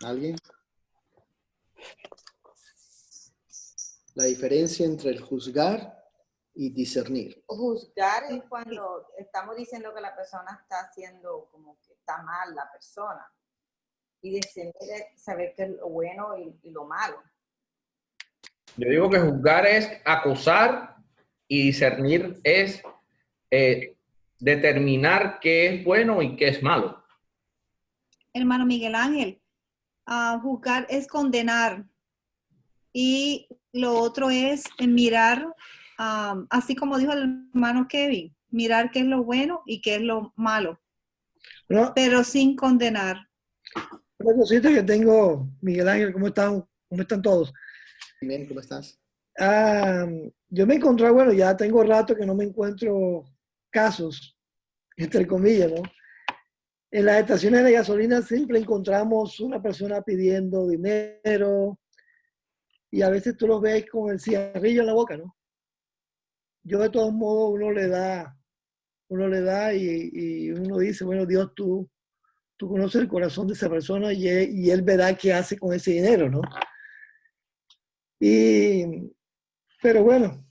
¿Alguien? La diferencia entre el juzgar y discernir. Juzgar es cuando estamos diciendo que la persona está haciendo como que está mal la persona. Y discernir es saber qué es lo bueno y lo malo. Yo digo que juzgar es acusar y discernir es determinar qué es bueno y qué es malo. Hermano Miguel Ángel, juzgar es condenar y lo otro es mirar, así como dijo el hermano Kevin, mirar qué es lo bueno y qué es lo malo, pero sin condenar. Una cosita que tengo, Miguel Ángel, ¿cómo están? ¿Cómo están todos? Bien, ¿cómo estás? Yo me encontré, bueno, ya tengo rato que no me encuentro casos, entre comillas, ¿no? En las estaciones de gasolina siempre encontramos una persona pidiendo dinero y a veces tú los ves con el cigarrillo en la boca, ¿no? Yo de todos modos uno le da y uno dice, bueno, Dios, tú conoces el corazón de esa persona y él verá qué hace con ese dinero, ¿no? Pero bueno,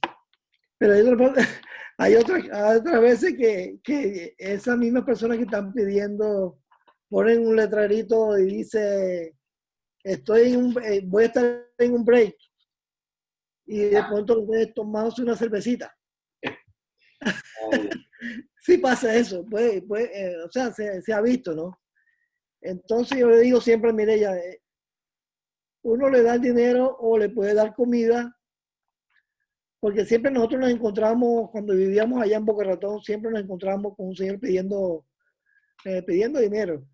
pero hay otras veces que esas mismas personas que están pidiendo ponen un letrerito y dice, voy a estar en un break y de pronto lo ves tomándose una cervecita. Sí pasa eso, o sea, se ha visto, ¿no? Entonces yo le digo siempre a Mireya, uno le da el dinero o le puede dar comida, porque siempre nosotros nos encontramos, cuando vivíamos allá en Boca Ratón, siempre nos encontramos con un señor pidiendo dinero,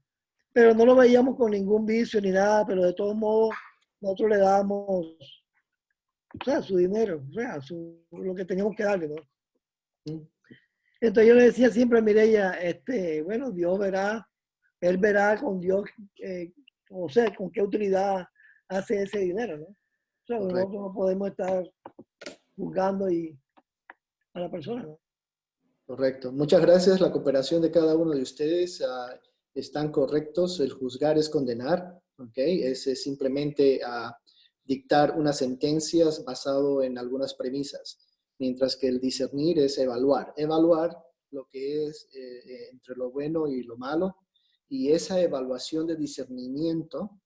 pero no lo veíamos con ningún vicio ni nada, pero de todos modos nosotros le dábamos, o sea, su dinero, o sea, lo que teníamos que darle, ¿no? Entonces yo le decía siempre a Mireya, bueno, Dios verá, Él verá con Dios, o sea, con qué utilidad hace ese dinero, ¿no? O sea, nosotros no podemos estar juzgando a la persona, ¿no? Correcto. Muchas gracias. La cooperación de cada uno de ustedes están correctos. El juzgar es condenar, ¿ok? Es simplemente dictar unas sentencias basado en algunas premisas, mientras que el discernir es evaluar. Evaluar lo que es entre lo bueno y lo malo, y esa evaluación de discernimiento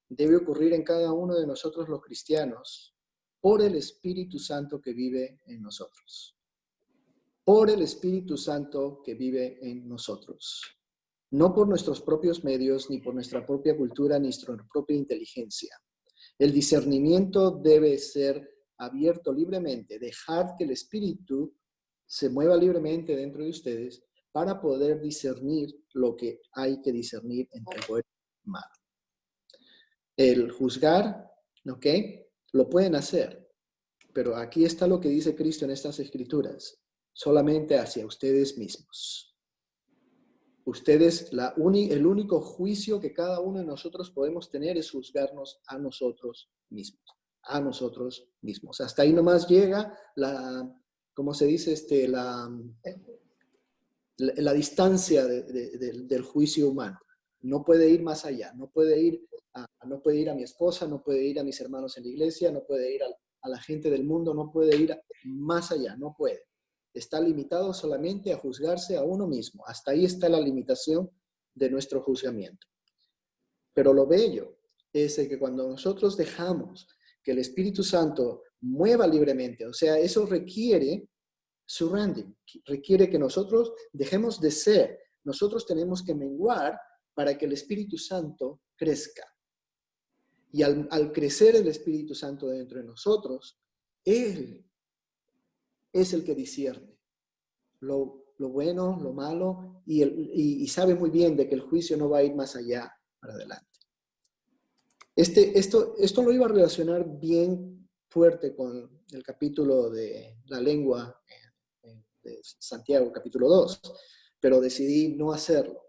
debe ocurrir en cada uno de nosotros los cristianos por el Espíritu Santo que vive en nosotros. Por el Espíritu Santo que vive en nosotros. No por nuestros propios medios, ni por nuestra propia cultura, ni nuestra propia inteligencia. El discernimiento debe ser abierto libremente. Dejad que el Espíritu se mueva libremente dentro de ustedes para poder discernir lo que hay que discernir entre bueno y malo. El juzgar, ¿ok? Lo pueden hacer, pero aquí está lo que dice Cristo en estas Escrituras. Solamente hacia ustedes mismos. Ustedes, el único juicio que cada uno de nosotros podemos tener es juzgarnos a nosotros mismos. A nosotros mismos. Hasta ahí nomás llega ¿cómo se dice? La distancia del juicio humano. No puede ir más allá. No puede ir a mi esposa, no puede ir a mis hermanos en la iglesia, no puede ir a la gente del mundo, no puede ir más allá, no puede. Está limitado solamente a juzgarse a uno mismo. Hasta ahí está la limitación de nuestro juzgamiento. Pero lo bello es que cuando nosotros dejamos que el Espíritu Santo mueva libremente, o sea, eso requiere surrendering, requiere que nosotros dejemos de ser. Nosotros tenemos que menguar para que el Espíritu Santo crezca. Y al crecer el Espíritu Santo dentro de nosotros, Él es el que discierne lo bueno, lo malo, y sabe muy bien de que el juicio no va a ir más allá, para adelante. Esto lo iba a relacionar bien fuerte con el capítulo de la lengua de Santiago, capítulo 2, pero decidí no hacerlo.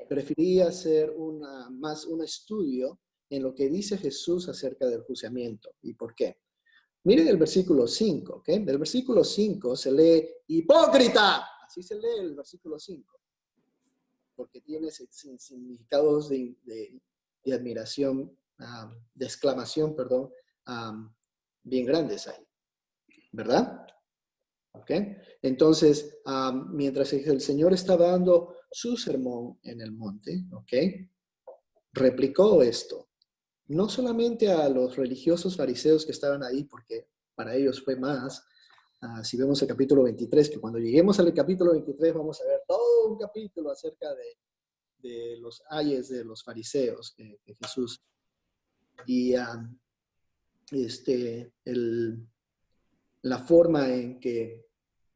Preferí hacer más un estudio en lo que dice Jesús acerca del juzgamiento. ¿Y por qué? Miren el versículo 5, ¿ok? Del versículo 5 se lee hipócrita. Así se lee el versículo 5. Porque tiene significados de y admiración, de exclamación, perdón, bien grandes ahí, ¿verdad? ¿Ok? Entonces, mientras el Señor estaba dando su sermón en el monte, ¿ok? Replicó esto, no solamente a los religiosos fariseos que estaban ahí, porque para ellos fue más. Si vemos el capítulo 23, que cuando lleguemos al capítulo 23 vamos a ver todo un capítulo acerca de los ayes de los fariseos que Jesús. Y la forma en que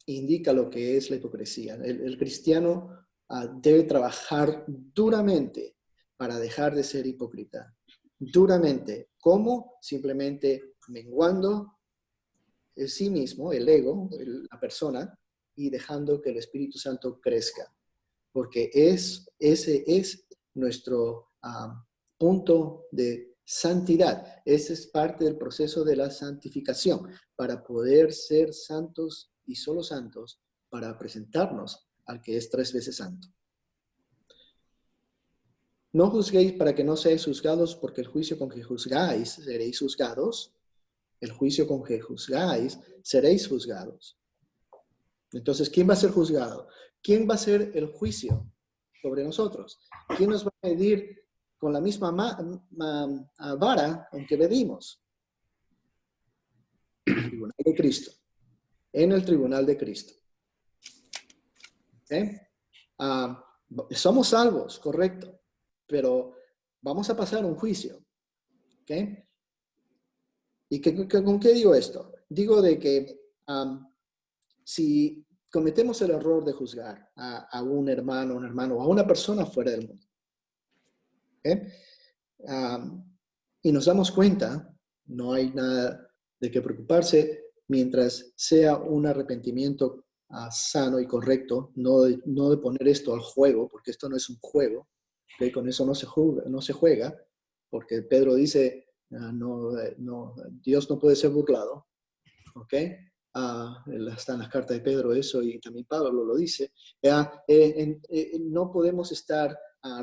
indica lo que es la hipocresía. El cristiano debe trabajar duramente para dejar de ser hipócrita. Duramente. ¿Cómo? Simplemente menguando sí mismo, el ego, la persona, y dejando que el Espíritu Santo crezca. Porque ese es nuestro punto de santidad. Ese es parte del proceso de la santificación, para poder ser santos y solo santos, para presentarnos al que es 3 veces santo. No juzguéis para que no seáis juzgados, porque el juicio con que juzgáis seréis juzgados. El juicio con que juzgáis seréis juzgados. Entonces, ¿quién va a ser juzgado? ¿Quién va a hacer el juicio sobre nosotros? ¿Quién nos va a medir con la misma vara en que medimos? El tribunal de Cristo. En el tribunal de Cristo. ¿Okay? Somos salvos, correcto, pero vamos a pasar un juicio. ¿Okay? ¿Y con qué digo esto? Digo de que si cometemos el error de juzgar a un hermano, o a una persona fuera del mundo, ¿okay? Y nos damos cuenta, no hay nada de qué preocuparse mientras sea un arrepentimiento sano y correcto, no de poner esto al juego, porque esto no es un juego, ¿okay? Con eso no se juega, porque Pedro dice, Dios no puede ser burlado, ¿ok? Está en las cartas de Pedro eso, y también Pablo lo dice. No podemos estar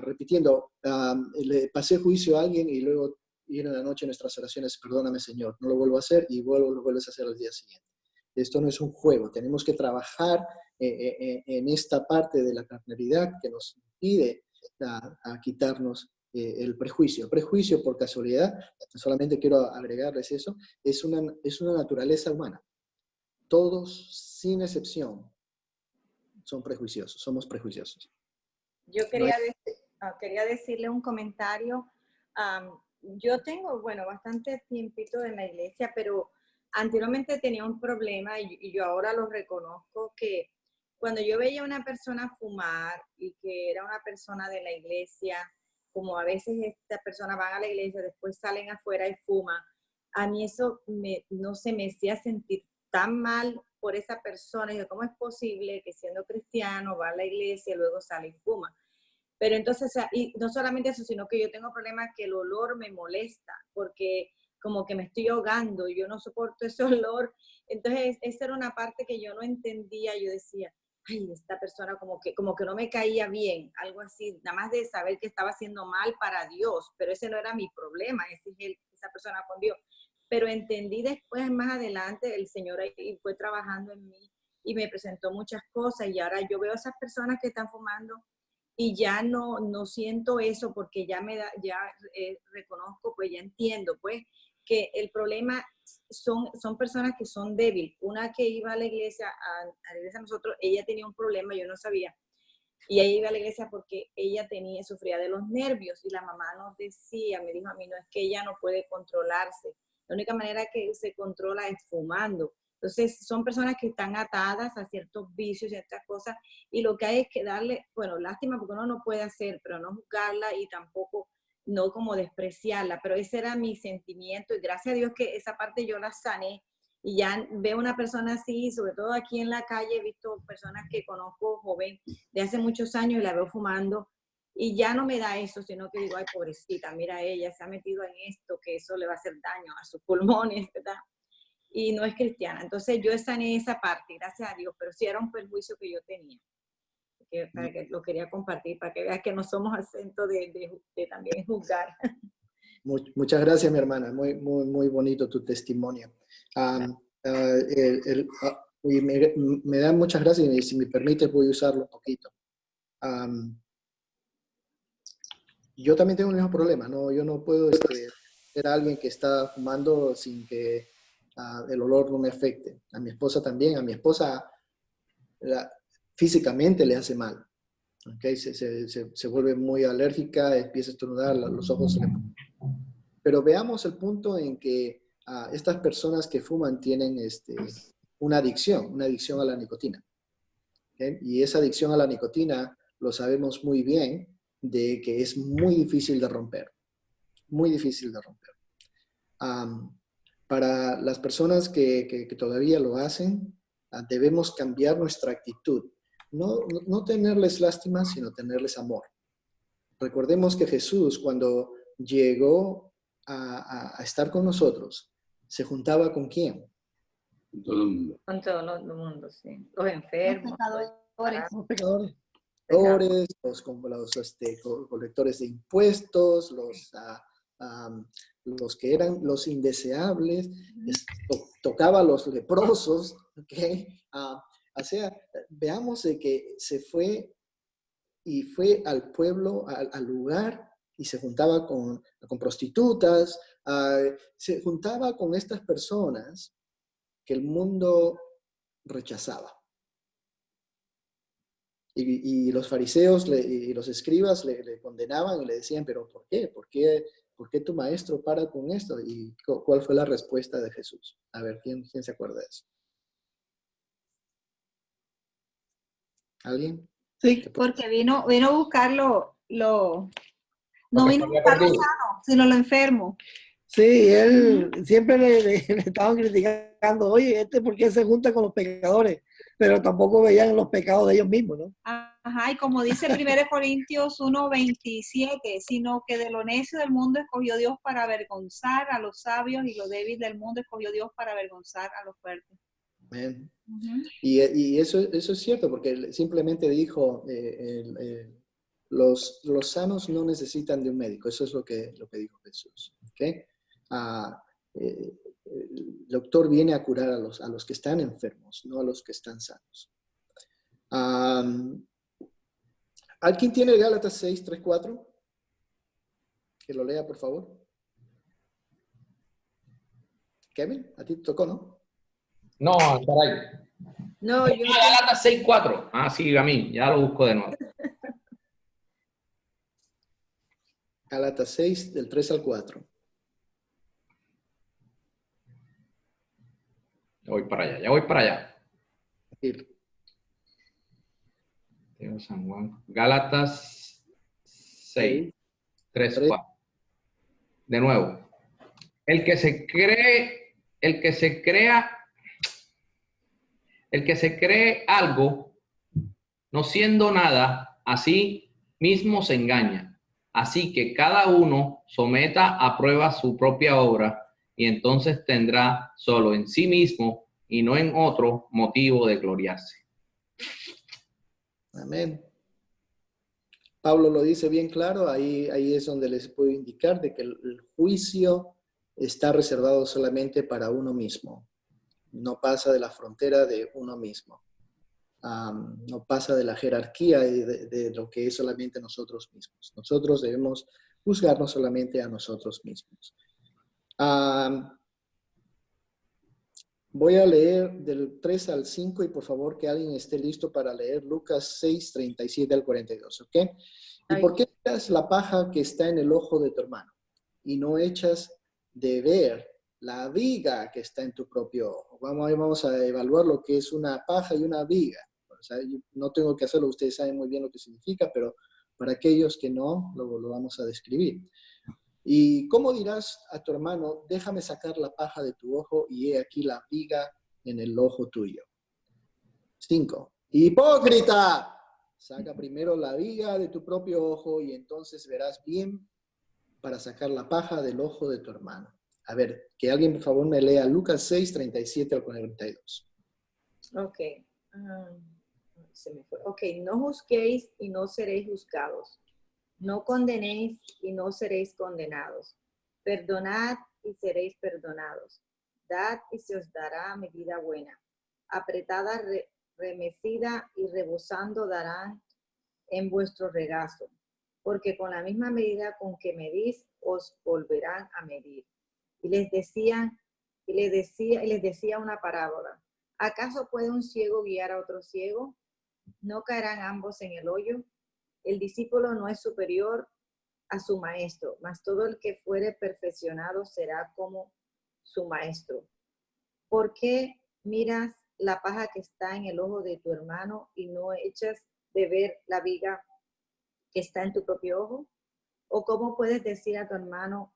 repitiendo, le pasé juicio a alguien y luego ir en la noche en nuestras oraciones, perdóname Señor, no lo vuelvo a hacer, y lo vuelves a hacer al día siguiente. Esto no es un juego, tenemos que trabajar en esta parte de la carnalidad que nos impide a quitarnos el prejuicio. Prejuicio, por casualidad, solamente quiero agregarles eso, es una naturaleza humana. Todos, sin excepción, son prejuiciosos, somos prejuiciosos. Yo quería decirle un comentario. Yo tengo, bueno, bastante tiempito en la iglesia, pero anteriormente tenía un problema y yo ahora lo reconozco, que cuando yo veía a una persona fumar y que era una persona de la iglesia, como a veces estas personas van a la iglesia, después salen afuera y fuman, a mí eso no se me hacía sentir tan mal por esa persona. Y yo, ¿cómo es posible que siendo cristiano va a la iglesia y luego sale y fuma? Pero entonces, y no solamente eso, sino que yo tengo problemas que el olor me molesta, porque como que me estoy ahogando, yo no soporto ese olor. Entonces, esa era una parte que yo no entendía. Yo decía, ay, esta persona como que no me caía bien, algo así, nada más de saber que estaba haciendo mal para Dios, pero ese no era mi problema, ese es esa persona con Dios. Pero entendí después, más adelante, el Señor ahí fue trabajando en mí y me presentó muchas cosas, y ahora yo veo a esas personas que están fumando y ya no siento eso, porque ya reconozco, pues ya entiendo, pues, que el problema son personas que son débiles. Una que iba a la iglesia, a la iglesia nosotros, ella tenía un problema, yo no sabía, y ella iba a la iglesia porque ella sufría de los nervios, y la mamá nos decía, me dijo a mí, no, es que ella no puede controlarse, la única manera que se controla es fumando. Entonces, son personas que están atadas a ciertos vicios, ciertas cosas, y lo que hay es que darle, bueno, lástima, porque uno no puede hacer, pero no juzgarla y tampoco no como despreciarla, pero ese era mi sentimiento, y gracias a Dios que esa parte yo la sané, y ya veo una persona así, sobre todo aquí en la calle, he visto personas que conozco joven de hace muchos años y la veo fumando, y ya no me da eso, sino que digo, ay, pobrecita, mira, ella se ha metido en esto, que eso le va a hacer daño a sus pulmones, ¿verdad? Y no es cristiana. Entonces yo sané esa parte, gracias a Dios, pero sí era un perjuicio que yo tenía. para que lo quería compartir, para que veas que no somos acento de también juzgar. Muchas gracias, mi hermana. Muy bonito tu testimonio. Y me da muchas gracias y si me permite voy a usarlo un poquito. Yo también tengo el mismo problema, ¿no? Yo no puedo ser alguien que está fumando sin que el olor no me afecte. A mi esposa también. A mi esposa físicamente le hace mal. ¿Okay? Se vuelve muy alérgica, empieza a estornudar, los ojos se le... Pero veamos el punto en que estas personas que fuman tienen una adicción a la nicotina. ¿Okay? Y esa adicción a la nicotina lo sabemos muy bien de que es muy difícil de romper. Muy difícil de romper. Para las personas que todavía lo hacen, debemos cambiar nuestra actitud. No tenerles lástima, sino tenerles amor. Recordemos que Jesús, cuando llegó a estar con nosotros, ¿se juntaba con quién? Con todo el mundo, sí. Los enfermos. Los pecadores. Los colectores de impuestos, los que eran los indeseables, tocaba a los leprosos, ¿okay? O sea, veamos de que se fue y fue al pueblo, al lugar, y se juntaba con prostitutas, se juntaba con estas personas que el mundo rechazaba. Y los fariseos y los escribas le condenaban y le decían, pero ¿por qué? ¿Por qué tu maestro para con esto? ¿Y cuál fue la respuesta de Jesús? A ver, ¿quién se acuerda de eso? ¿Alguien? Sí. Porque vino a buscar no Porque vino a se había buscar lo perdido. sano, sino lo enfermo. Sí, él siempre le estaban criticando, oye, ¿por qué se junta con los pecadores? Pero tampoco veían los pecados de ellos mismos, ¿no? Ajá, y como dice 1 Corintios 1:27, sino que de lo necio del mundo escogió Dios para avergonzar a los sabios y lo débil del mundo escogió Dios para avergonzar a los fuertes. Amén. Y eso es cierto, porque él simplemente dijo, los sanos no necesitan de un médico. Eso es lo que dijo Jesús. ¿Okay? El doctor viene a curar a los que están enfermos, no a los que están sanos. ¿Alguien tiene Gálatas 6, 3, 4? Que lo lea, por favor. Kevin, a ti te tocó, ¿no? No, caray. No, yo... Gálatas 6:4. Ah, sí, a mí. Ya lo busco de nuevo. Gálatas 6, del 3 al 4. Ya voy para allá. San Juan. Gálatas 6, 3, 4. De nuevo. El que se cree algo, no siendo nada, así mismo se engaña. Así que cada uno someta a prueba su propia obra y entonces tendrá solo en sí mismo y no en otro motivo de gloriarse. Amén. Pablo lo dice bien claro, ahí es donde les puedo indicar de que el juicio está reservado solamente para uno mismo. No pasa de la frontera de uno mismo. No pasa de la jerarquía de lo que es solamente nosotros mismos. Nosotros debemos juzgarnos solamente a nosotros mismos. Voy a leer del 3 al 5 y por favor que alguien esté listo para leer Lucas 6, 37 al 42, ¿ok? ¿Y por qué echas la paja que está en el ojo de tu hermano y no echas de ver la viga que está en tu propio ojo? Vamos a evaluar lo que es una paja y una viga. O sea, yo no tengo que hacerlo, ustedes saben muy bien lo que significa, pero para aquellos que no, lo vamos a describir. ¿Y cómo dirás a tu hermano, déjame sacar la paja de tu ojo y he aquí la viga en el ojo tuyo? 5. ¡Hipócrita! Saca primero la viga de tu propio ojo y entonces verás bien para sacar la paja del ojo de tu hermano. A ver, que alguien por favor me lea Lucas 6, 37 al 42. Ok. se me fue. Ok, no juzguéis y no seréis juzgados. No condenéis y no seréis condenados. Perdonad y seréis perdonados. Dad y se os dará medida buena. Apretada, remecida y rebosando darán en vuestro regazo. Porque con la misma medida con que medís, os volverán a medir. Y les decía una parábola. ¿Acaso puede un ciego guiar a otro ciego? ¿No caerán ambos en el hoyo? El discípulo no es superior a su maestro, mas todo el que fuere perfeccionado será como su maestro. ¿Por qué miras la paja que está en el ojo de tu hermano y no echas de ver la viga que está en tu propio ojo? ¿O cómo puedes decir a tu hermano,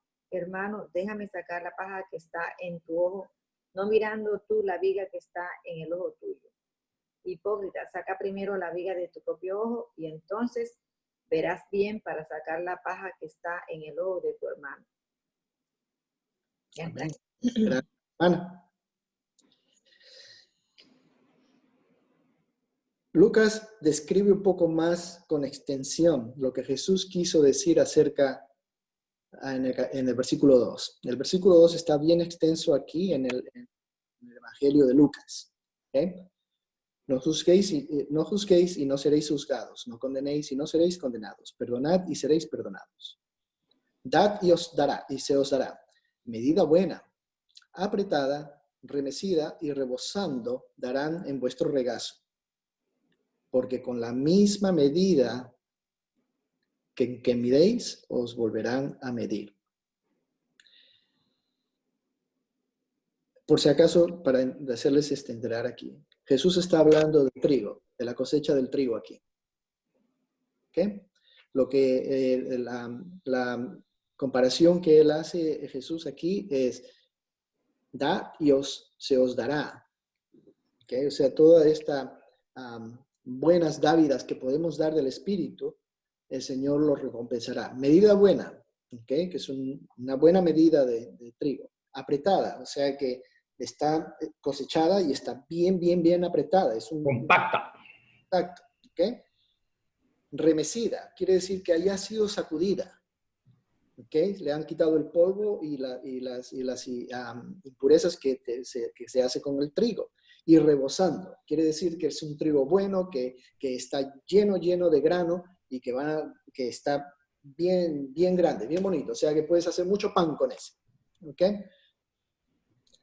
déjame sacar la paja que está en tu ojo, no mirando tú la viga que está en el ojo tuyo? Hipócrita, saca primero la viga de tu propio ojo y entonces verás bien para sacar la paja que está en el ojo de tu hermano. Amén. Gracias, hermana. Lucas describe un poco más con extensión lo que Jesús quiso decir acerca en el versículo 2. El versículo 2 está bien extenso aquí en el Evangelio de Lucas. ¿Okay? No juzguéis y no seréis juzgados. No condenéis y no seréis condenados. Perdonad y seréis perdonados. Dad y se os dará. Medida buena, apretada, remecida y rebosando darán en vuestro regazo. Porque con la misma medida que midéis, os volverán a medir. Por si acaso, para hacerles entender aquí, Jesús está hablando del trigo, de la cosecha del trigo aquí. ¿Okay? Lo que la comparación que él hace Jesús aquí es, da y se os dará. ¿Okay? O sea, toda esta buenas dávidas que podemos dar del Espíritu, el Señor los recompensará. Medida buena, ¿okay? Que es una buena medida de trigo. Apretada, o sea que está cosechada y está bien apretada. Es compacta. Exacto, ¿okay? Remecida, quiere decir que haya sido sacudida. ¿Okay? Le han quitado el polvo y las impurezas que se hace con el trigo. Y rebosando, quiere decir que es un trigo bueno, que está lleno de grano y que está bien grande, bien bonito. O sea que puedes hacer mucho pan con ese. ¿Okay?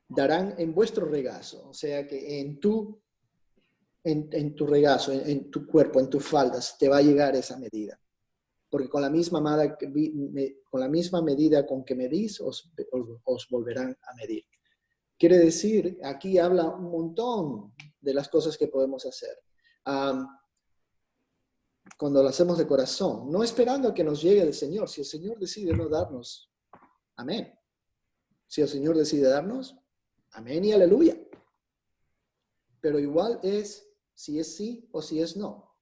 Darán en vuestro regazo, o sea que en tu regazo, en tu cuerpo, en tus faldas, te va a llegar esa medida. Porque con la misma medida con que medís, os volverán a medir. Quiere decir, aquí habla un montón de las cosas que podemos hacer. Cuando lo hacemos de corazón, no esperando a que nos llegue del Señor. Si el Señor decide no darnos, amén. Si el Señor decide darnos, amén y aleluya. Pero igual es si es sí o si es no.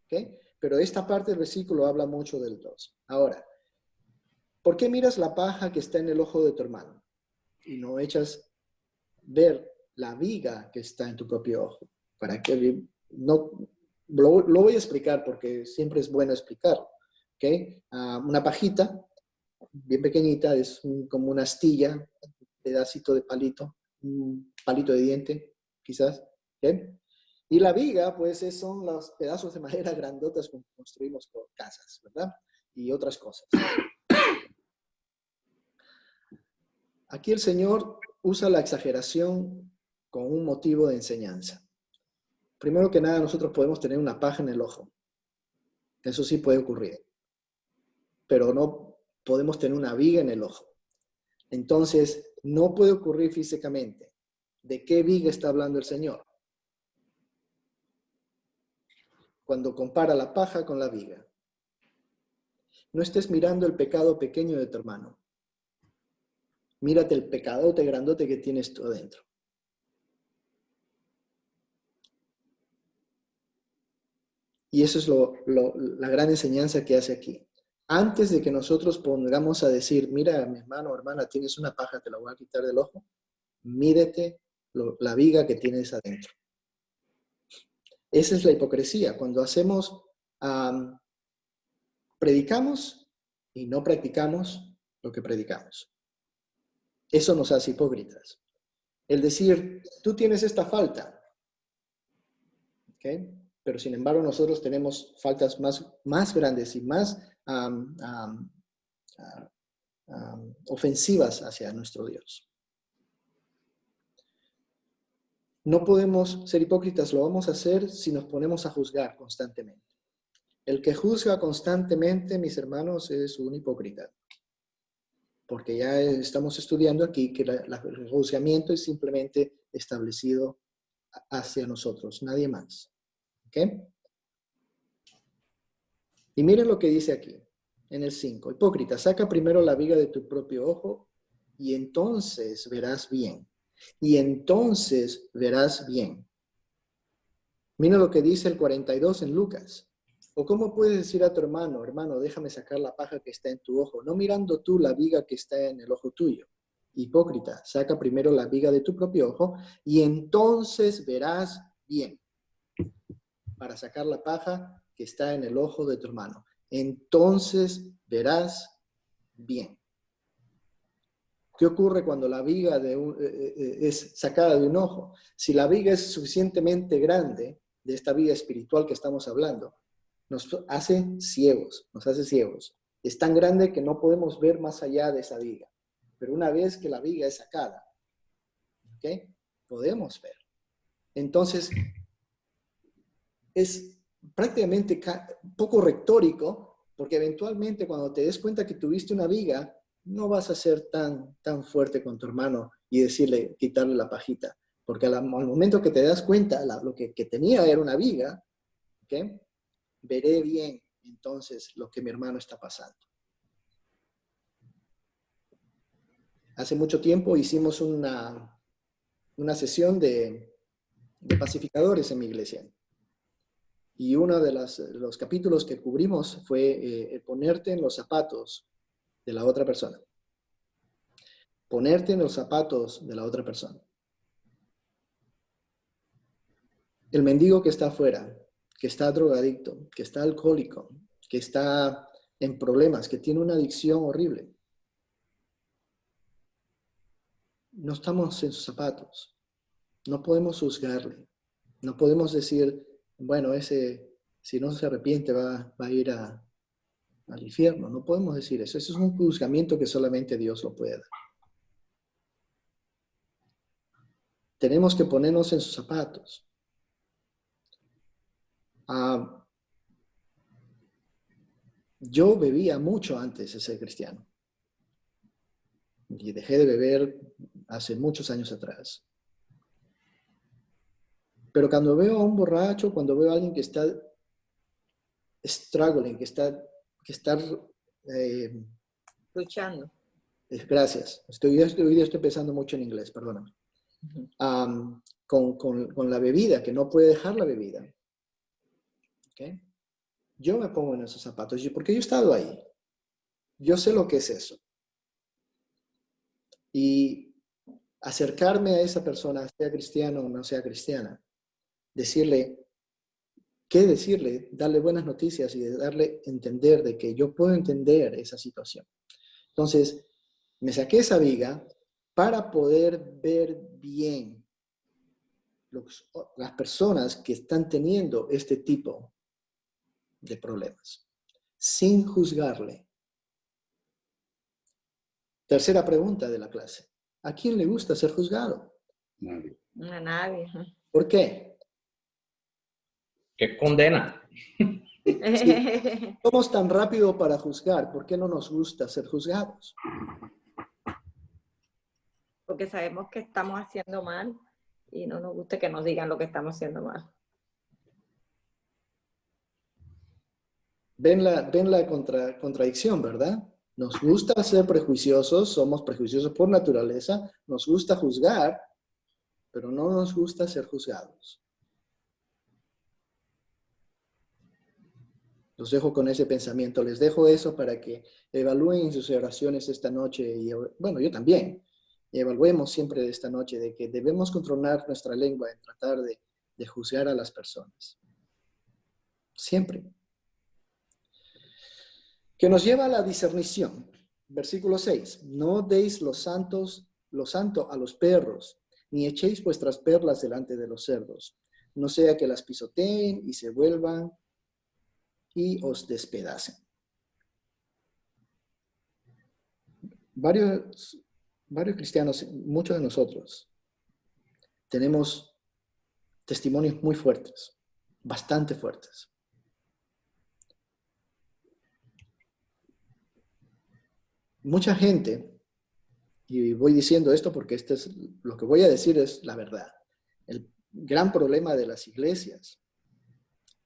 ¿Okay? Pero esta parte del versículo habla mucho del 2. Ahora, ¿por qué miras la paja que está en el ojo de tu hermano y no echas ver la viga que está en tu propio ojo? Para que no lo voy a explicar porque siempre es bueno explicarlo. ¿Okay? Una pajita bien pequeñita es como una astilla, un pedacito de palito, un palito de diente, quizás. ¿Okay? Y la viga, pues, son los pedazos de madera grandotas que construimos por casas, ¿verdad? Y otras cosas. Aquí el Señor usa la exageración con un motivo de enseñanza. Primero que nada, nosotros podemos tener una paja en el ojo. Eso sí puede ocurrir. Pero no podemos tener una viga en el ojo. Entonces, no puede ocurrir físicamente. ¿De qué viga está hablando el Señor? Cuando compara la paja con la viga. No estés mirando el pecado pequeño de tu hermano. Mírate el pecadote grandote que tienes tú adentro. Y eso es la gran enseñanza que hace aquí. Antes de que nosotros pongamos a decir, mira, mi hermano o hermana, tienes una paja, te la voy a quitar del ojo, mírete la viga que tienes adentro. Esa es la hipocresía, cuando predicamos y no practicamos lo que predicamos. Eso nos hace hipócritas. El decir, tú tienes esta falta, ¿ok? Pero sin embargo nosotros tenemos faltas más grandes y más ofensivas hacia nuestro Dios. No podemos ser hipócritas, lo vamos a hacer si nos ponemos a juzgar constantemente. El que juzga constantemente, mis hermanos, es un hipócrita. Porque ya estamos estudiando aquí que el juzgamiento es simplemente establecido hacia nosotros, nadie más. ¿Ok? Y miren lo que dice aquí, en el 5. Hipócrita, saca primero la viga de tu propio ojo y entonces verás bien. Y entonces verás bien. Mira lo que dice el 42 en Lucas. ¿O cómo puedes decir a tu hermano, hermano, déjame sacar la paja que está en tu ojo, no mirando tú la viga que está en el ojo tuyo? Hipócrita, saca primero la viga de tu propio ojo y entonces verás bien. Para sacar la paja que está en el ojo de tu hermano. Entonces verás bien. ¿Qué ocurre cuando la viga es sacada de un ojo? Si la viga es suficientemente grande, de esta viga espiritual que estamos hablando, nos hace ciegos, Es tan grande que no podemos ver más allá de esa viga. Pero una vez que la viga es sacada, ¿ok? Podemos ver. Entonces, es prácticamente poco retórico, porque eventualmente cuando te des cuenta que tuviste una viga, no vas a ser tan fuerte con tu hermano y decirle, quitarle la pajita. Porque al momento que te das cuenta, lo que tenía era una viga, ¿ok? Veré bien entonces lo que mi hermano está pasando. Hace mucho tiempo hicimos una sesión de pacificadores en mi iglesia. Y uno de los capítulos que cubrimos fue ponerte en los zapatos de la otra persona. Ponerte en los zapatos de la otra persona. El mendigo que está afuera, que está drogadicto, que está alcohólico, que está en problemas, que tiene una adicción horrible. No estamos en sus zapatos. No podemos juzgarle. No podemos decir, bueno, ese, si no se arrepiente, va a ir al infierno. No podemos decir eso. Eso es un juzgamiento que solamente Dios lo puede dar. Tenemos que ponernos en sus zapatos. Yo bebía mucho antes de ser cristiano. Y dejé de beber hace muchos años atrás. Pero cuando veo a un borracho, cuando veo a alguien que está struggling, que está luchando. Gracias. Hoy día estoy pensando mucho en inglés, perdóname. Con la bebida, que no puede dejar la bebida. ¿Okay? Yo me pongo en esos zapatos, porque yo he estado ahí. Yo sé lo que es eso. Y acercarme a esa persona, sea cristiano o no sea cristiana, decirle, darle buenas noticias y darle a entender de que yo puedo entender esa situación. Entonces, me saqué esa viga para poder ver bien las personas que están teniendo este tipo de problemas, sin juzgarle. Tercera pregunta de la clase. ¿A quién le gusta ser juzgado? Nadie. A nadie. ¿Por qué? ¿Qué condena? Si somos tan rápido para juzgar, ¿por qué no nos gusta ser juzgados? Porque sabemos que estamos haciendo mal y no nos gusta que nos digan lo que estamos haciendo mal. Ven la contradicción, ¿verdad? Nos gusta ser prejuiciosos, somos prejuiciosos por naturaleza, nos gusta juzgar, pero no nos gusta ser juzgados. Los dejo con ese pensamiento, les dejo eso para que evalúen sus oraciones esta noche, y bueno, yo también. Y evaluemos siempre esta noche de que debemos controlar nuestra lengua en tratar de juzgar a las personas. Siempre. Que nos lleva a la discernición. Versículo 6. No deis lo santo a los perros, ni echéis vuestras perlas delante de los cerdos, no sea que las pisoteen y se vuelvan y os despedacen. Varios cristianos, muchos de nosotros, tenemos testimonios muy fuertes, bastante fuertes. Mucha gente, y voy diciendo esto porque lo que voy a decir es la verdad. El gran problema de las iglesias,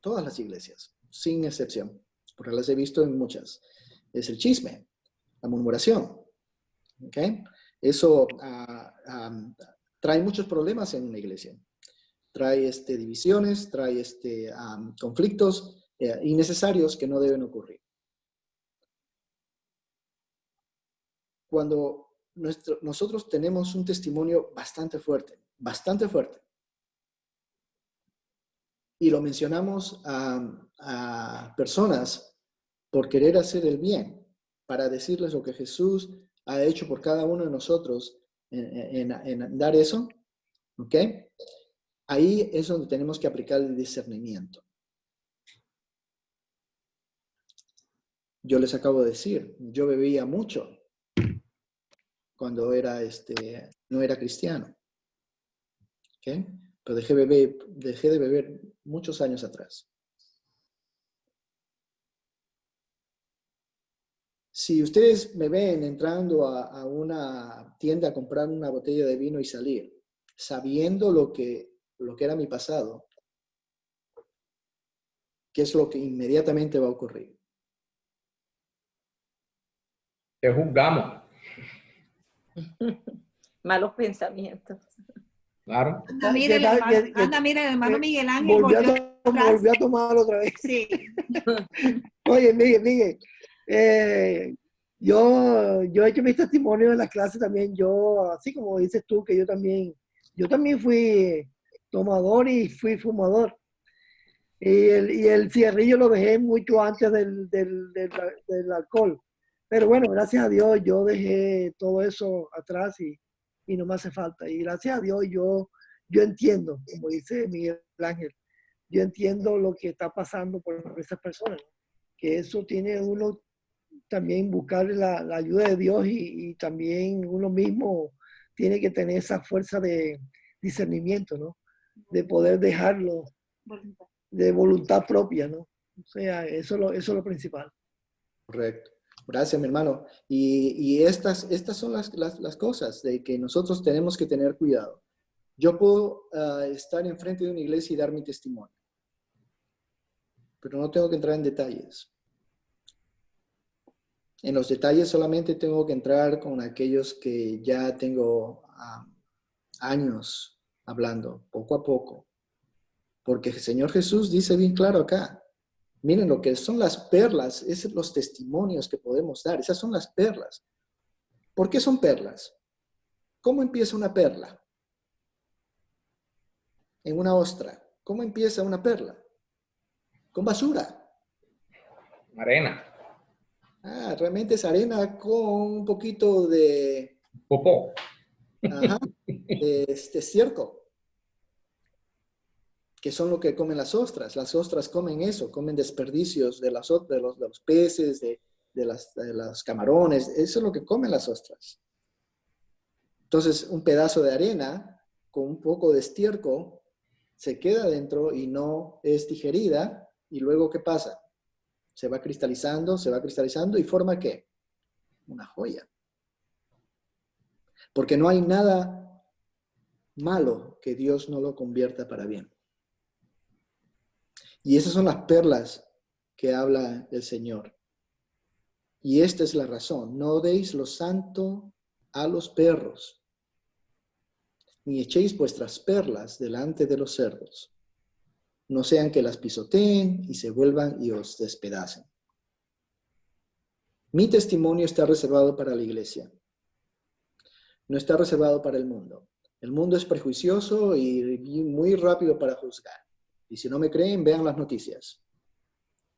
todas las iglesias, sin excepción, porque las he visto en muchas, es el chisme, la murmuración. ¿Okay? Eso trae muchos problemas en una iglesia. Trae divisiones, trae conflictos innecesarios que no deben ocurrir. Cuando nosotros tenemos un testimonio bastante fuerte, y lo mencionamos a personas por querer hacer el bien, para decirles lo que Jesús ha hecho por cada uno de nosotros en dar eso, ¿ok? Ahí es donde tenemos que aplicar el discernimiento. Yo les acabo de decir, yo bebía mucho cuando no era cristiano, ¿ok? Pero dejé de beber muchos años atrás. Si ustedes me ven entrando a una tienda a comprar una botella de vino y salir, sabiendo lo que era mi pasado, ¿qué es lo que inmediatamente va a ocurrir? Te juzgamos. Malos pensamientos. Claro. Anda, mira, el hermano Miguel Ángel volvió a tomar otra vez. Sí. Oye, Miguel, yo he hecho mis testimonios en las clases también. Yo, así como dices tú, que yo también fui tomador y fui fumador. Y el cigarrillo lo dejé mucho antes del alcohol. Pero bueno, gracias a Dios yo dejé todo eso atrás y no me hace falta. Y gracias a Dios yo entiendo, como dice Miguel Ángel, yo entiendo lo que está pasando por esas personas, ¿no? Que eso tiene uno también buscar la ayuda de Dios y también uno mismo tiene que tener esa fuerza de discernimiento, ¿no? De poder dejarlo de voluntad propia, ¿no? O sea, eso es lo principal. Correcto. Gracias, mi hermano. Y estas son las cosas de que nosotros tenemos que tener cuidado. Yo puedo estar enfrente de una iglesia y dar mi testimonio, pero no tengo que entrar en detalles. En los detalles solamente tengo que entrar con aquellos que ya tengo años hablando, poco a poco. Porque el Señor Jesús dice bien claro acá, miren lo que son las perlas, esos son los testimonios que podemos dar, esas son las perlas. ¿Por qué son perlas? ¿Cómo empieza una perla? En una ostra. ¿Cómo empieza una perla? Con basura. Arena. Realmente es arena con un poquito de... Popó. Ajá. Estiércol. Que son lo que comen las ostras. Las ostras comen eso, comen desperdicios de los peces, de los camarones. Eso es lo que comen las ostras. Entonces, un pedazo de arena con un poco de estiércol se queda dentro y no es digerida. ¿Y luego qué pasa? Se va cristalizando y forma ¿qué? Una joya. Porque no hay nada malo que Dios no lo convierta para bien. Y esas son las perlas que habla el Señor. Y esta es la razón. No deis lo santo a los perros, ni echéis vuestras perlas delante de los cerdos. No sean que las pisoteen y se vuelvan y os despedacen. Mi testimonio está reservado para la iglesia. No está reservado para el mundo. El mundo es prejuicioso y muy rápido para juzgar. Y si no me creen, vean las noticias.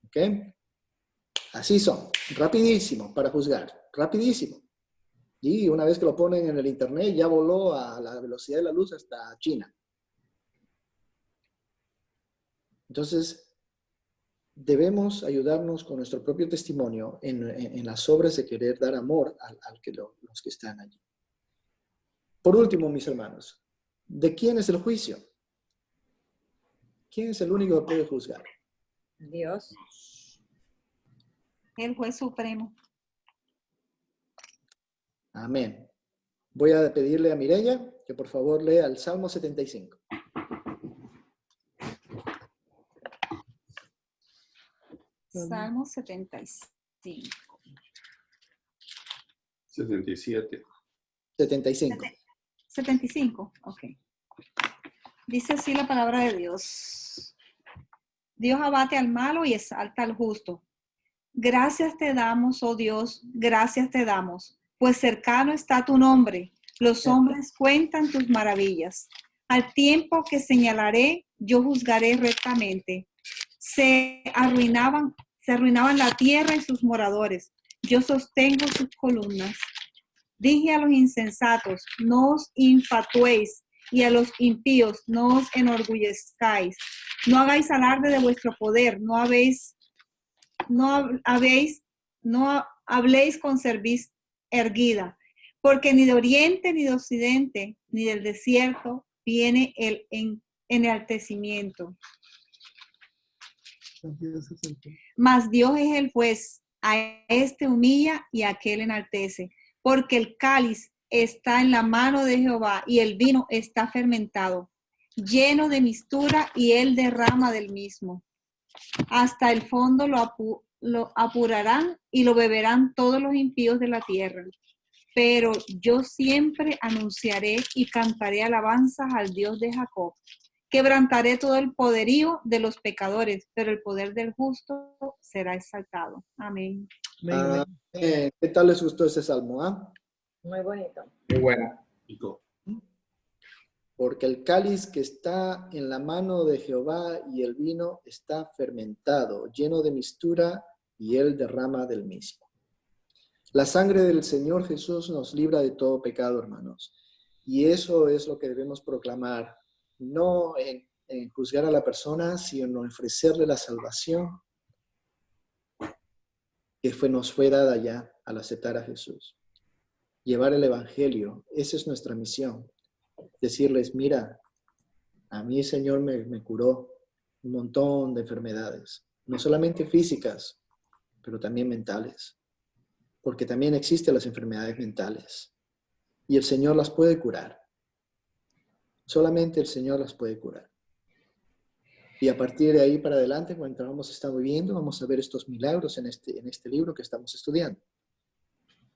¿Ok? Así son, rapidísimo para juzgar, rapidísimo. Y una vez que lo ponen en el internet, ya voló a la velocidad de la luz hasta China. Entonces, debemos ayudarnos con nuestro propio testimonio en las obras de querer dar amor los que están allí. Por último, mis hermanos, ¿de quién es el juicio? ¿Quién es el único que puede juzgar? Dios. El juez supremo. Amén. Voy a pedirle a Mireya que por favor lea el Salmo 75. Salmo 75. 77. 75. 75, ok. Dice así la palabra de Dios. Dios abate al malo y exalta al justo. Gracias te damos, oh Dios, gracias te damos, pues cercano está tu nombre. Los hombres cuentan tus maravillas. Al tiempo que señalaré, yo juzgaré rectamente. Se arruinaban la tierra y sus moradores. Yo sostengo sus columnas. Dije a los insensatos, no os infatuéis, y a los impíos, no os enorgullezcáis. No hagáis alarde de vuestro poder, no habléis con cerviz erguida, porque ni de oriente, ni de occidente, ni del desierto viene el enaltecimiento. Mas Dios es el juez, a este humilla y a aquel enaltece, porque el cáliz está en la mano de Jehová y el vino está fermentado, lleno de mistura y él derrama del mismo. Hasta el fondo lo apurarán y lo beberán todos los impíos de la tierra. Pero yo siempre anunciaré y cantaré alabanzas al Dios de Jacob. Quebrantaré todo el poderío de los pecadores, pero el poder del justo será exaltado. Amén. ¿Qué tal les gustó ese salmo? Muy bonito. Muy buena. Porque el cáliz que está en la mano de Jehová y el vino está fermentado, lleno de mistura, y él derrama del mismo. La sangre del Señor Jesús nos libra de todo pecado, hermanos. Y eso es lo que debemos proclamar, no en juzgar a la persona, sino en ofrecerle la salvación que nos fue dada ya al aceptar a Jesús. Llevar el evangelio, esa es nuestra misión. Decirles, mira, a mí el Señor me curó un montón de enfermedades, no solamente físicas, pero también mentales, porque también existen las enfermedades mentales y el Señor las puede curar. Solamente el Señor las puede curar. Y a partir de ahí para adelante, cuando vamos a estar viviendo, vamos a ver estos milagros en este libro que estamos estudiando.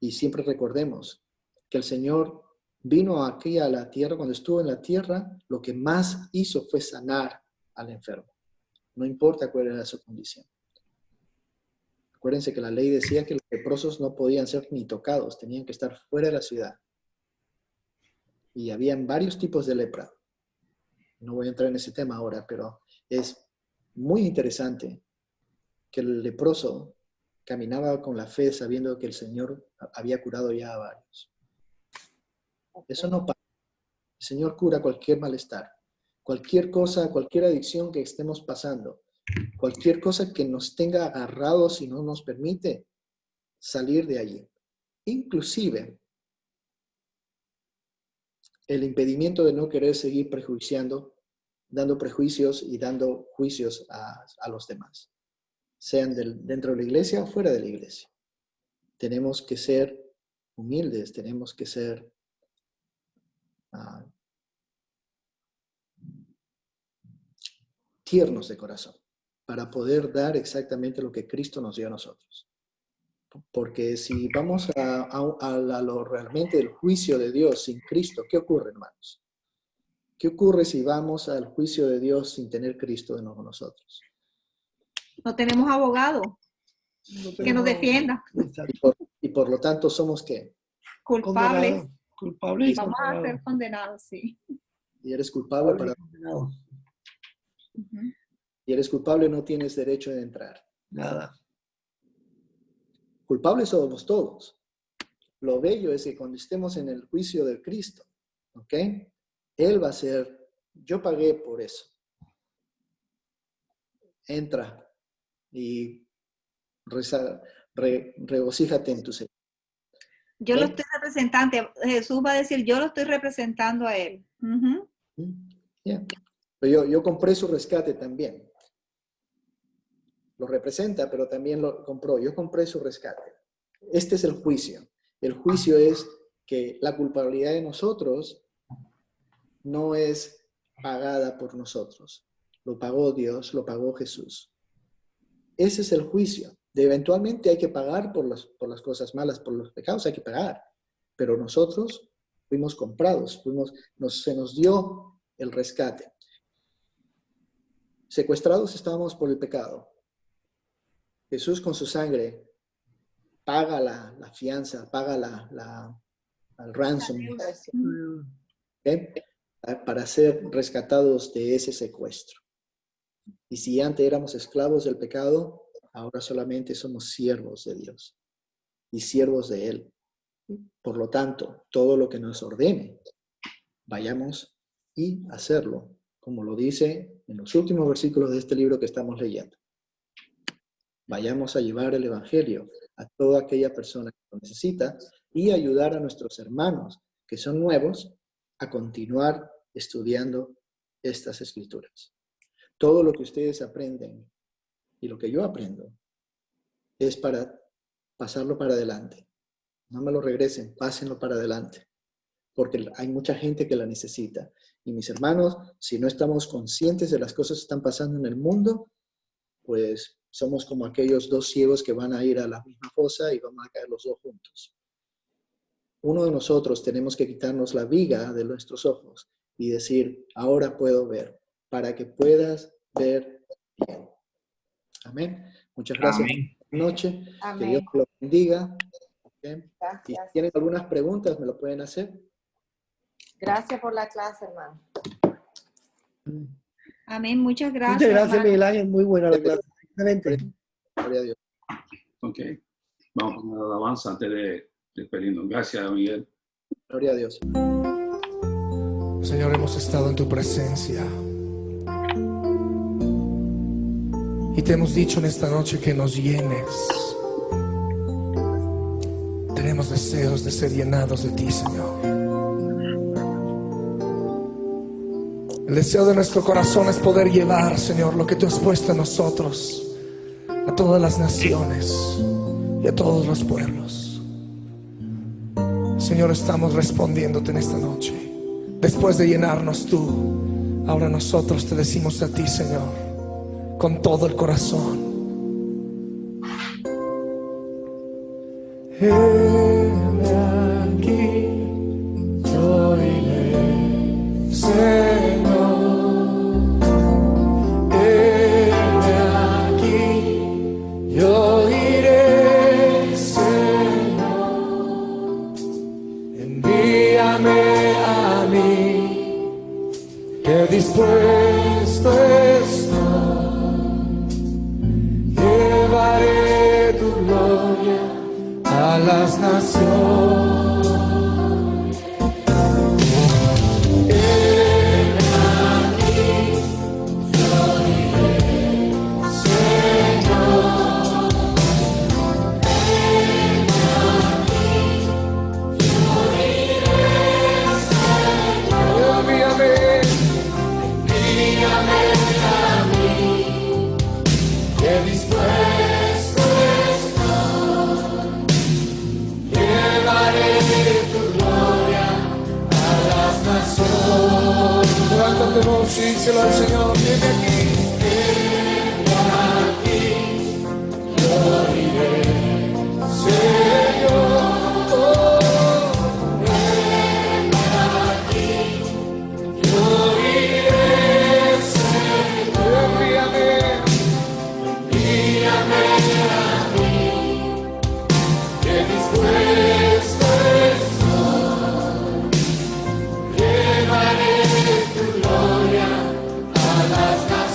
Y siempre recordemos que el Señor vino aquí a la tierra, cuando estuvo en la tierra, lo que más hizo fue sanar al enfermo. No importa cuál era su condición. Acuérdense que la ley decía que los leprosos no podían ser ni tocados, tenían que estar fuera de la ciudad. Y habían varios tipos de lepra. No voy a entrar en ese tema ahora, pero es muy interesante que el leproso caminaba con la fe sabiendo que el Señor había curado ya a varios. Eso no pasa. El Señor cura cualquier malestar, cualquier cosa, cualquier adicción que estemos pasando, cualquier cosa que nos tenga agarrados y no nos permite salir de allí. Inclusive, el impedimento de no querer seguir prejuiciando, dando prejuicios y dando juicios a los demás, sean dentro de la iglesia o fuera de la iglesia. Tenemos que ser humildes, tenemos que ser tiernos de corazón para poder dar exactamente lo que Cristo nos dio a nosotros. Porque si vamos a lo realmente del juicio de Dios sin Cristo, ¿qué ocurre, hermanos? ¿Qué ocurre si vamos al juicio de Dios sin tener Cristo de nuevo nosotros? No tenemos abogado que nos defienda. Y por lo tanto, ¿somos qué? Culpables. Culpable y Vamos condenado. a ser condenados, sí. Y eres culpable Condenado. y eres culpable, no tienes derecho de entrar. Nada. Culpables somos todos. Lo bello es que cuando estemos en el juicio de Cristo, ¿ok? Él va a ser, yo pagué por eso. Entra y regocíjate en tu Señor. Yo lo estoy representando. Jesús va a decir, yo lo estoy representando a él. Yeah. Pero yo compré su rescate también. Lo representa, pero también lo compró. Yo compré su rescate. Este es el juicio. El juicio es que la culpabilidad de nosotros no es pagada por nosotros. Lo pagó Dios, lo pagó Jesús. Ese es el juicio. De eventualmente hay que pagar por las cosas malas, por los pecados hay que pagar. Pero nosotros fuimos comprados, se nos dio el rescate. Secuestrados estábamos por el pecado. Jesús con su sangre paga la fianza, paga el ransom, ¿okay? Para ser rescatados de ese secuestro. Y si antes éramos esclavos del pecado, ahora solamente somos siervos de Dios y siervos de Él. Por lo tanto, todo lo que nos ordene, vayamos y hacerlo, como lo dice en los últimos versículos de este libro que estamos leyendo. Vayamos a llevar el evangelio a toda aquella persona que lo necesita y ayudar a nuestros hermanos que son nuevos a continuar estudiando estas escrituras. Todo lo que ustedes aprenden y lo que yo aprendo es para pasarlo para adelante. No me lo regresen, pásenlo para adelante, porque hay mucha gente que la necesita. Y mis hermanos, si no estamos conscientes de las cosas que están pasando en el mundo, pues somos como aquellos dos ciegos que van a ir a la misma fosa y vamos a caer los dos juntos. Uno de nosotros tenemos que quitarnos la viga de nuestros ojos y decir, ahora puedo ver, para que puedas ver bien. Amén. Muchas gracias. Amén. Buenas noches. Amén. Que Dios lo bendiga. ¿Okay? Gracias. Si tienen algunas preguntas, me lo pueden hacer. Gracias por la clase, hermano. Amén, muchas gracias. Muchas gracias, hermano. Miguel Ángel. Muy buena la clase. Excelente. Gloria a Dios. Ok. Vamos con la alabanza antes de despedirnos. Gracias, Miguel. Gloria a Dios. Señor, hemos estado en tu presencia y te hemos dicho en esta noche que nos llenes. Tenemos deseos de ser llenados de ti, Señor. El deseo de nuestro corazón es poder llevar, Señor, lo que tú has puesto en nosotros a todas las naciones y a todos los pueblos. Señor, estamos respondiéndote en esta noche. Después de llenarnos tú, ahora nosotros te decimos a ti, Señor, con todo el corazón. Heme aquí, yo iré, Señor. Heme aquí, yo iré, Señor. Envíame a mí, que dispuesto estoy. Llevaré tu gloria a las naciones. Heme aquí, yo iré, Señor. Heme aquí, yo iré, Señor. Envíame a mí, que dispuesto estoy. Llevaré tu gloria a las naciones. Levanta tu voz y díselo al Señor. Heme aquí. Heme aquí, yo iré, Señor. Heme aquí, yo iré, Señor. Envíame a mí, que dispuesto estoy. Llevaré tu gloria a las naciones.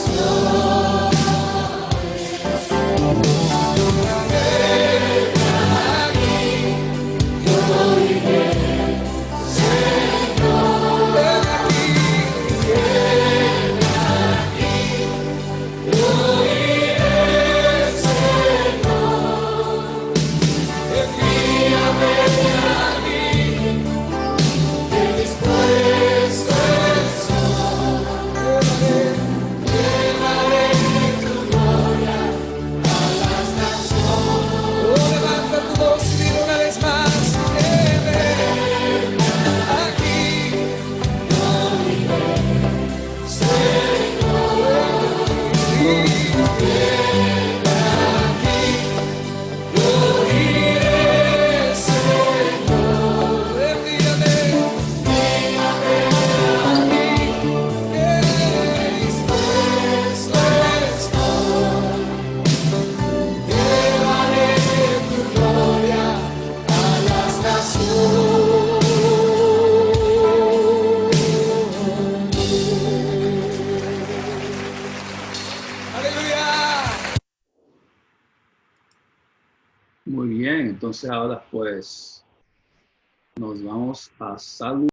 Muy bien, entonces ahora pues nos vamos a salud.